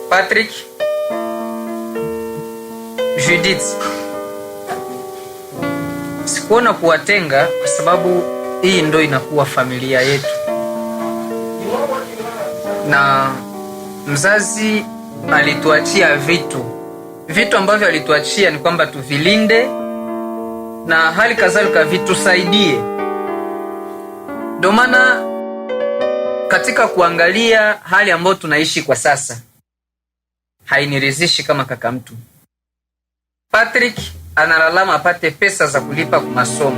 Patrick, Judith, sikuona kuwatenga kwa sababu hii ndo inakuwa familia yetu, na mzazi alituachia vitu ambavyo alituachia ni kwamba tuvilinde na hali kadhalika vitusaidie. Ndio maana katika kuangalia hali ambayo tunaishi kwa sasa hainiridhishi kama kaka mtu. Patrick analalama apate pesa za kulipa kwa masomo,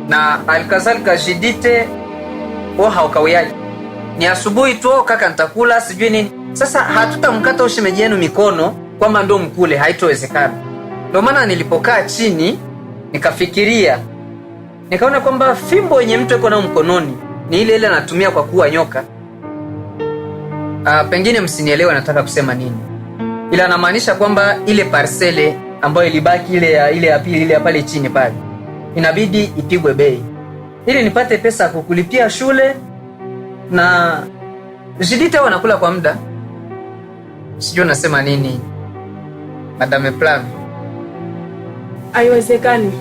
na alikazalika Jidite haukawiyali ni asubuhi tu kaka nitakula sijui nini. Sasa hatutamkata ushemeji yenu mikono kwamba ndo mkule, haitowezekana. Ndio maana nilipokaa chini nikafikiria, nikaona kwamba fimbo yenye mtu yuko nayo mkononi ni ile anatumia kwa kuwa nyoka. Pengine msinielewe nataka kusema nini, ila namaanisha kwamba ile parcele ambayo ilibaki ile ya pili ile ya pale chini pale inabidi ipigwe bei ili nipate pesa kukulipia shule na Jidite wanakula kwa muda. Sijui nasema nini Madame Plan. Haiwezekani.